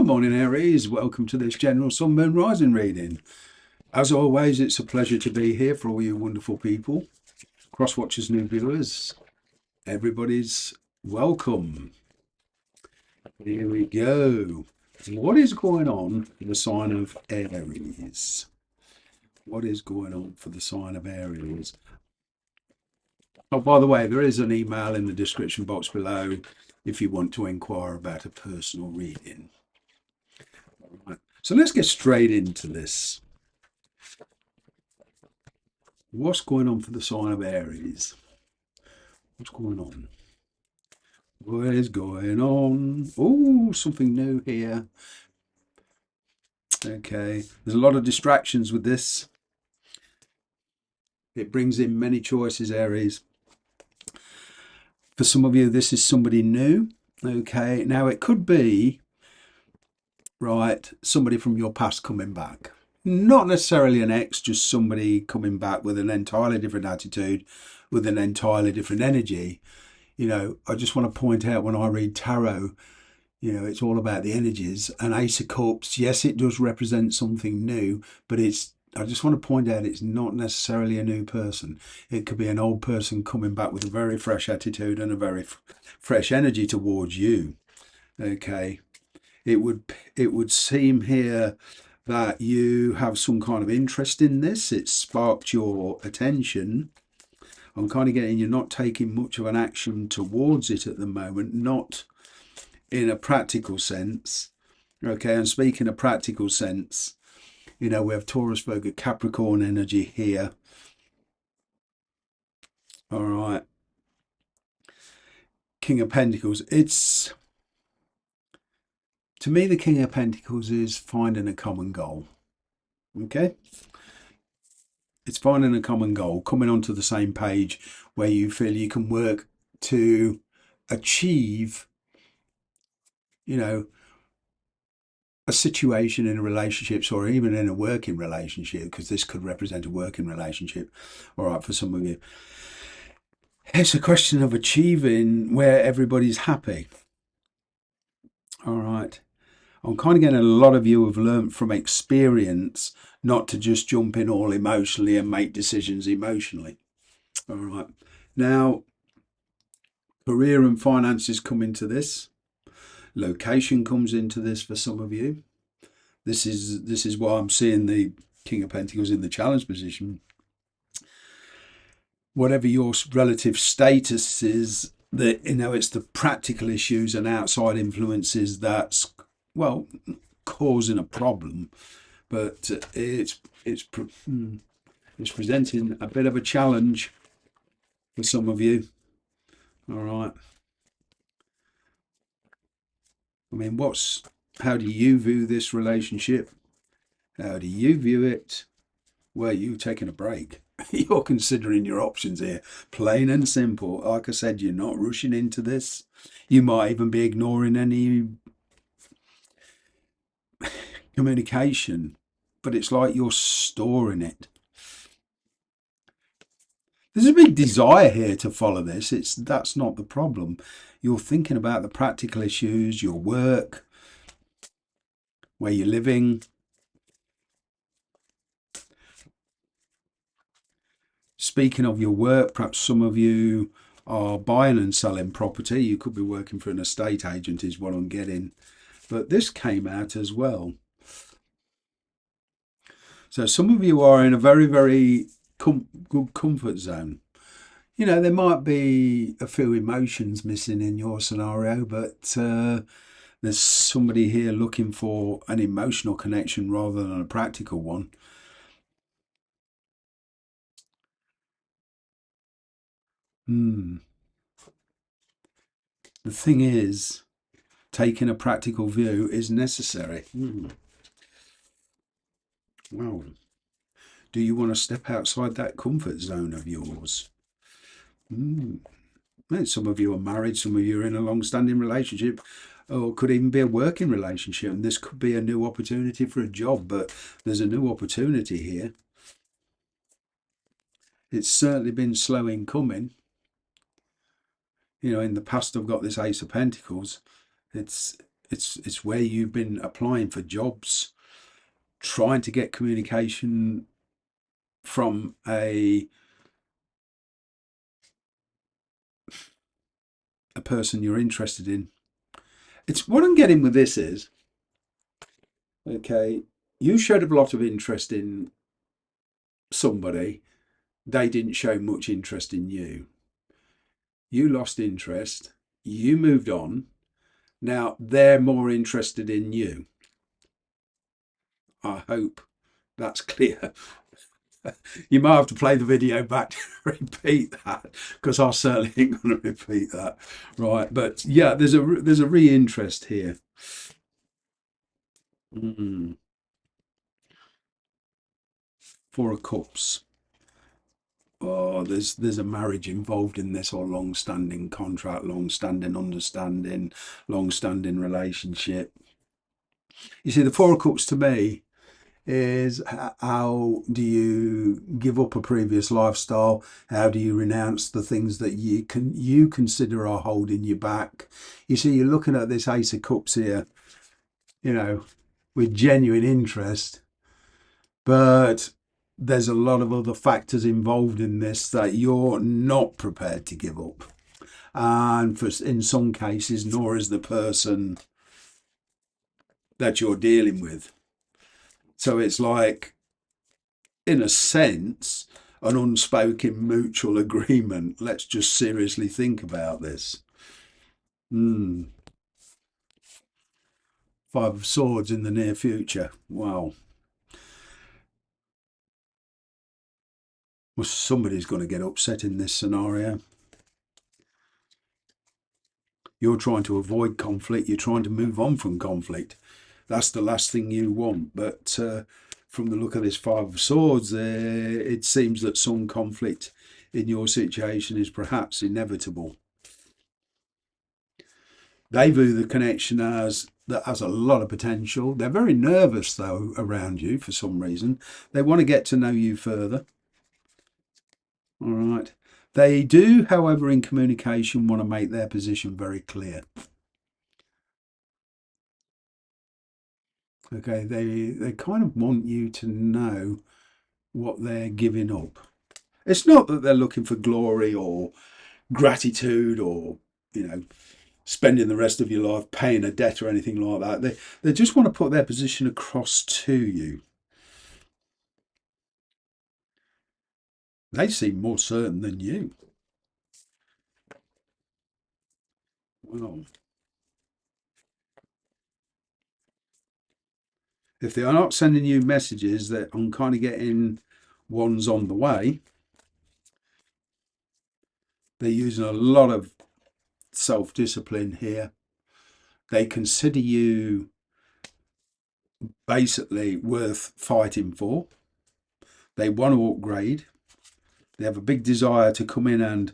morning, Aries. Welcome to this general sun, moon, rising reading. As always, it's a pleasure to be here for all you wonderful people, cross watchers, new viewers. Everybody's welcome. Here we go. What is going on for the sign of Aries? What is going on for the sign of Aries? Oh, by the way, there is an email in the description box below if you want to inquire about a personal reading. Right. So let's get straight into this. What's going on for the sign of Aries? What's going on? What is going on? Oh, something new here. Okay, there's a lot of distractions with this. It brings in many choices, Aries. For some of you, this is somebody new. Okay, now it could be, right, somebody from your past coming back. Not necessarily an ex, just somebody coming back with an entirely different attitude, with an entirely different energy. You know, I just want to point out when I read tarot, you know, it's all about the energies. And Ace of Cups, yes, it does represent something new, but I just want to point out it's not necessarily a new person. It could be an old person coming back with a very fresh attitude and a very fresh energy towards you. Okay. It would seem here that you have some kind of interest in this. It sparked your attention. I'm kind of getting you're not taking much of an action towards it at the moment, not in a practical sense. Okay, and speaking of practical sense, you know, we have Taurus, Virgo, Capricorn energy here. All right. King of Pentacles. It's, to me, the King of Pentacles is finding a common goal. Okay? It's finding a common goal, coming onto the same page where you feel you can work to achieve, you know, a situation in a relationship or even in a working relationship, because this could represent a working relationship, all right, for some of you. It's a question of achieving where everybody's happy. All right. I'm kind of getting a lot of you have learned from experience not to just jump in all emotionally and make decisions emotionally. All right. Now, career and finances come into this. Location comes into this for some of you. This is why I'm seeing the King of Pentacles in the challenge position. Whatever your relative status is, that, you know, it's the practical issues and outside influences that's, well, causing a problem, but it's presenting a bit of a challenge for some of you. All right. I mean, how do you view this relationship? How do you view it? Well, you're taking a break. You're considering your options here, plain and simple. Like I said, you're not rushing into this. You might even be ignoring any communication, but it's like you're storing it. There's a big desire here to follow this. That's not the problem. You're thinking about the practical issues, your work, where you're living. Speaking of your work, perhaps some of you are buying and selling property. You could be working for an estate agent is what I'm getting. But this came out as well. So some of you are in a very, very good comfort zone. You know, there might be a few emotions missing in your scenario, but there's somebody here looking for an emotional connection rather than a practical one. The thing is, taking a practical view is necessary. Well, do you want to step outside that comfort zone of yours? Some of you are married, some of you are in a long-standing relationship, or it could even be a working relationship, and this could be a new opportunity for a job, but there's a new opportunity here. It's certainly been slow in coming. You know, in the past I've got this Ace of Pentacles. It's it's where you've been applying for jobs, trying to get communication from a person you're interested in. It's what I'm getting with this is, okay, you showed a lot of interest in somebody, they didn't show much interest in you. You lost interest, you moved on, now they're more interested in you. I hope that's clear. You might have to play the video back to repeat that, because I certainly ain't going to repeat that. Right, but yeah, there's a re-interest here. Mm. Four of Cups. Oh, there's a marriage involved in this, or long-standing contract, long-standing understanding, long-standing relationship. You see, the Four of Cups to me is, how do you give up a previous lifestyle? How do you renounce the things that you consider are holding you back? You see, you're looking at this Ace of Cups here, you know, with genuine interest, but there's a lot of other factors involved in this that you're not prepared to give up. And in some cases, nor is the person that you're dealing with. So it's like, in a sense, an unspoken mutual agreement. Let's just seriously think about this. Five of Swords in the near future. Wow. Well, somebody's going to get upset in this scenario. You're trying to avoid conflict. You're trying to move on from conflict. That's the last thing you want. But from the look of this Five of Swords, it seems that some conflict in your situation is perhaps inevitable. They view the connection as that has a lot of potential. They're very nervous, though, around you for some reason. They want to get to know you further. All right. They do, however, in communication, want to make their position very clear. Okay, they kind of want you to know what they're giving up. It's not that they're looking for glory or gratitude, or, spending the rest of your life paying a debt or anything like that. They just want to put their position across to you. They seem more certain than you. Well, if they are not sending you messages, that I'm kind of getting ones on the way. They're using a lot of self-discipline here. They consider you basically worth fighting for. They want to upgrade. They have a big desire to come in and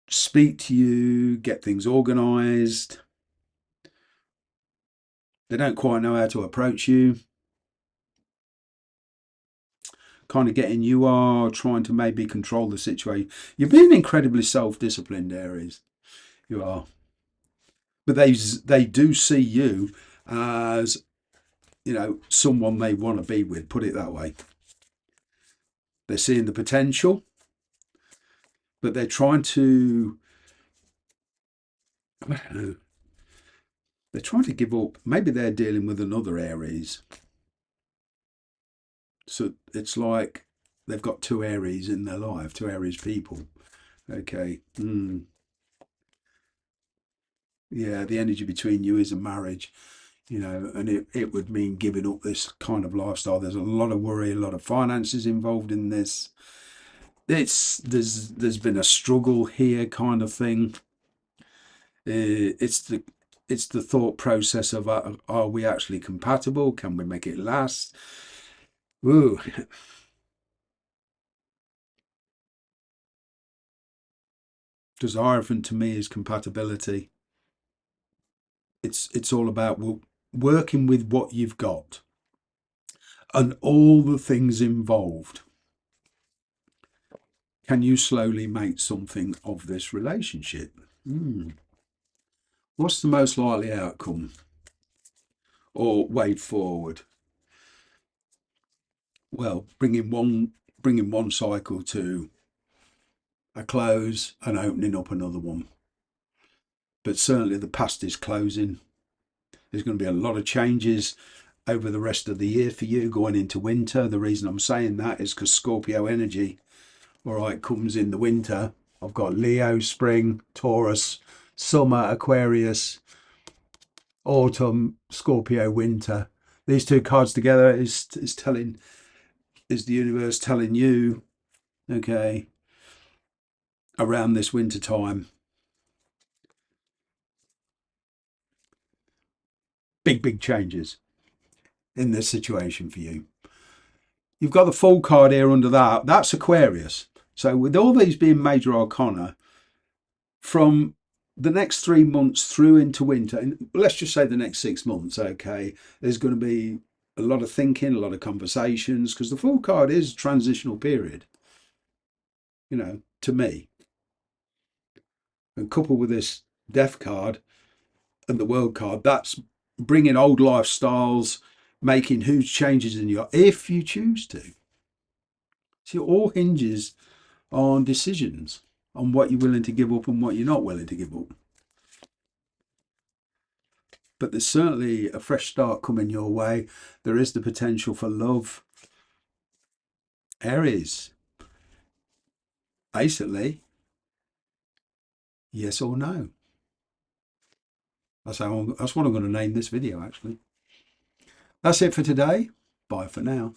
speak to you, get things organised. They don't quite know how to approach you. Kind of getting you are trying to maybe control the situation. You're being incredibly self-disciplined, Aries. You are. But they do see you as, someone they want to be with, put it that way. They're seeing the potential, but they're trying to, I don't know, they're trying to give up. Maybe they're dealing with another Aries. So it's like they've got two Aries in their life, two Aries people. Okay. Yeah, the energy between you is a marriage, and it would mean giving up this kind of lifestyle. There's a lot of worry, a lot of finances involved in this. There's been a struggle here, kind of thing. It's the thought process of, are we actually compatible? Can we make it last? Ooh. Desire to me is compatibility. It's all about working with what you've got and all the things involved. Can you slowly make something of this relationship? What's the most likely outcome or way forward? Well, bringing one cycle to a close and opening up another one. But certainly the past is closing. There's going to be a lot of changes over the rest of the year for you going into winter. The reason I'm saying that is because Scorpio energy, all right, comes in the winter. I've got Leo, spring, Taurus, summer, Aquarius, autumn, Scorpio, winter. These two cards together is the universe telling you, okay, around this winter time, big changes in this situation for you. You've got the Fool card here under that. That's Aquarius. So with all these being major arcana, from the next 3 months through into winter, and let's just say the next 6 months, okay, there's going to be a lot of thinking, a lot of conversations, because the Fool card is a transitional period, you know, to me. And coupled with this Death card and the World card, that's bringing old lifestyles, making huge changes in your, if you choose to. See, it all hinges on decisions, on what you're willing to give up and what you're not willing to give up. But there's certainly a fresh start coming your way. There is the potential for love. Aries, basically, yes or no. That's what I'm going to name this video, actually. That's it for today. Bye for now.